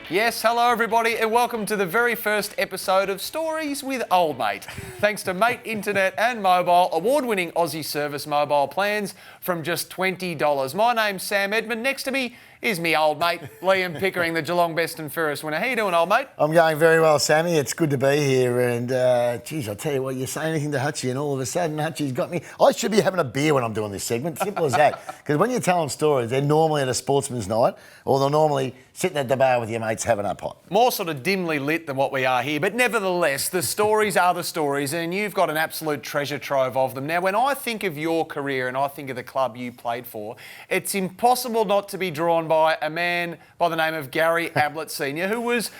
Yes, hello everybody and welcome to the very first episode of Stories with Old Mate. Thanks to Mate Internet and Mobile, award-winning Aussie service mobile plans from just $20. My name's Sam Edmund. Next to me is me old mate, Liam Pickering, the Geelong Best and Fairest winner. How you doing, old mate? I'm going very well, Sammy. It's good to be here. And, geez, I tell you what, you say anything to Hutchie and all of a sudden Hutchie's got me. I should be having a beer when I'm doing this segment. Simple as that. Because when you're telling stories, they're normally at a sportsman's night or they're normally sitting at the bar with your mates having a pot. More sort of dimly lit than what we are here, but nevertheless, the stories are the stories and you've got an absolute treasure trove of them. Now, when I think of your career and I think of the club you played for, it's impossible not to be drawn by a man by the name of Gary Ablett Sr., who was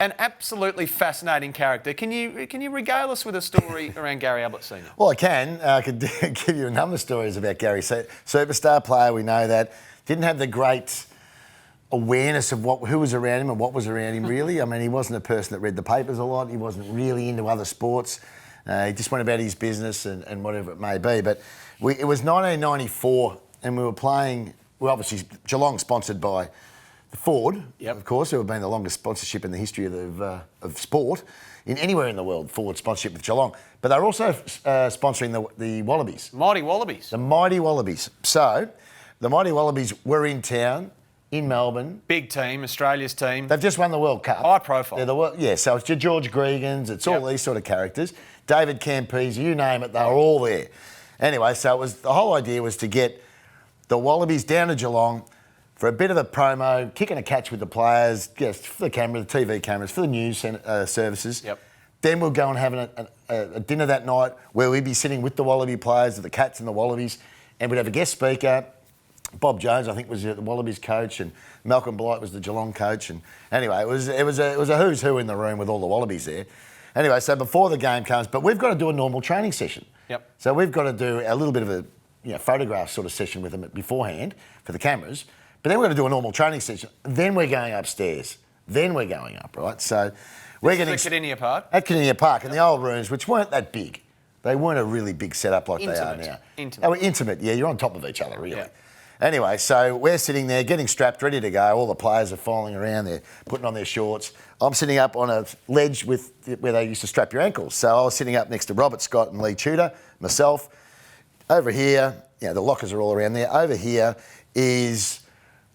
an absolutely fascinating character. Can you regale us with a story around Gary Ablett Sr.? Well, I can. I could give you a number of stories about Gary. Superstar player, we know that. Didn't have the great awareness of who was around him and what was around him, really. I mean, he wasn't a person that read the papers a lot. He wasn't really into other sports. He just went about his business and whatever it may be. But it was 1994 and we were playing, well, obviously Geelong sponsored by the Ford, of course, who have been the longest sponsorship in the history of sport anywhere in the world, Ford sponsorship with Geelong. But they're also sponsoring the Wallabies. Mighty Wallabies. The Mighty Wallabies. So the Mighty Wallabies were in town in Melbourne. Big team, Australia's team. They've just won the World Cup. High profile. So it's your George Gregans, it's all these sort of characters. David Campese, you name it, they were all there. Anyway, so the whole idea was to get the Wallabies down to Geelong for a bit of a promo, kicking a catch with the players, for the camera, the TV cameras, for the news services. Yep. Then we'll go and have a dinner that night where we'd be sitting with the Wallaby players, the Cats and the Wallabies, and we'd have a guest speaker. Bob Jones, I think, was the Wallabies coach, and Malcolm Blight was the Geelong coach. And anyway, it was a who's who in the room with all the Wallabies there. Anyway, so before the game comes, but we've got to do a normal training session. Yep. So we've got to do a little bit of a photograph sort of session with them beforehand for the cameras. But then we're going to do a normal training session. Then we're going upstairs. Then we're going up, right? So we're getting at Cardinia Park. At Cardinia Park, in the old rooms, which weren't that big. They weren't a really big setup like they are now. Intimate. They were intimate. Yeah, you're on top of each other, really. Yeah. Anyway, so we're sitting there getting strapped, ready to go. All the players are filing around there, putting on their shorts. I'm sitting up on a ledge where they used to strap your ankles. So I was sitting up next to Robert Scott and Lee Tudor, myself. Over here, the lockers are all around there. Over here is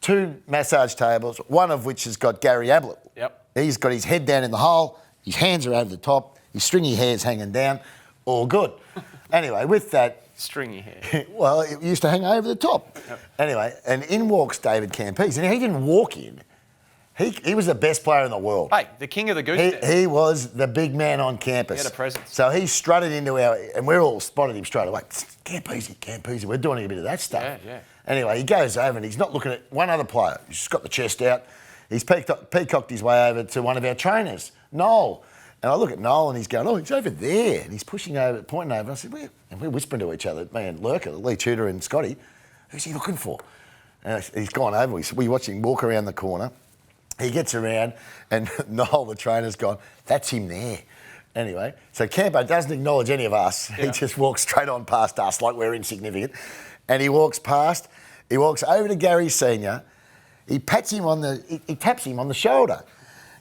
two massage tables, one of which has got Gary Ablett. Yep. He's got his head down in the hole, his hands are over the top, his stringy hair's hanging down. All good. Anyway, with that... Stringy hair. Well, it used to hang over the top. Yep. Anyway, and in walks David Campese. And he didn't walk in. He was the best player in the world. Hey, the king of the goose. He was the big man on campus. He had a presence. So he strutted into and we all spotted him straight away. Campese. We're doing a bit of that stuff. Yeah. Anyway, he goes over and he's not looking at one other player. He's just got the chest out. He's peacocked his way over to one of our trainers, Noel. And I look at Noel and he's going, oh, he's over there. And he's pointing over. And I said, where? And we're whispering to each other, me and Lurker, Lee Tudor and Scotty, who's he looking for? And he's gone over. We watch him walk around the corner. He gets around and Noel, the trainer's gone, that's him there. Anyway, so Campo doesn't acknowledge any of us. Yeah. He just walks straight on past us like we're insignificant. And he walks over to Gary Sr. He taps him on the shoulder.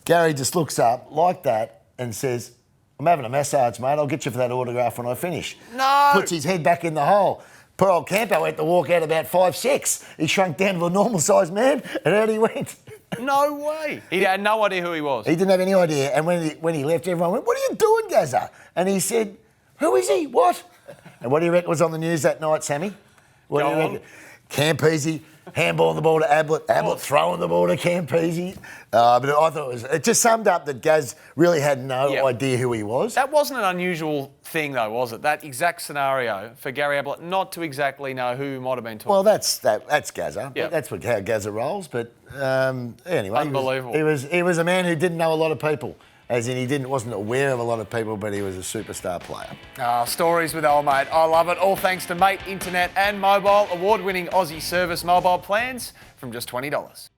Gary just looks up like that and says, I'm having a massage, mate. I'll get you for that autograph when I finish. No! Puts his head back in the hole. Poor old Campo had to walk out about 5'6". He shrunk down to a normal-sized man, and out he went. No way. He had no idea who he was. He didn't have any idea. And when he left, everyone went, what are you doing, Gazza? And he said, who is he? What? And what do you reckon was on the news that night, Sammy? What do you reckon? Campese handballing the ball to Ablett, throwing the ball to Campese. But I thought it just summed up that Gaz really had no idea who he was. That wasn't an unusual thing, though, was it? That exact scenario for Gary Ablett not to exactly know who might have been talking. Well, that's Gazza. Yep. That's how Gazza rolls. But anyway, unbelievable. He was a man who didn't know a lot of people. As in, wasn't aware of a lot of people, but he was a superstar player. Stories with old mate. I love it. All thanks to Mate Internet and Mobile, award-winning Aussie service mobile plans from just $20.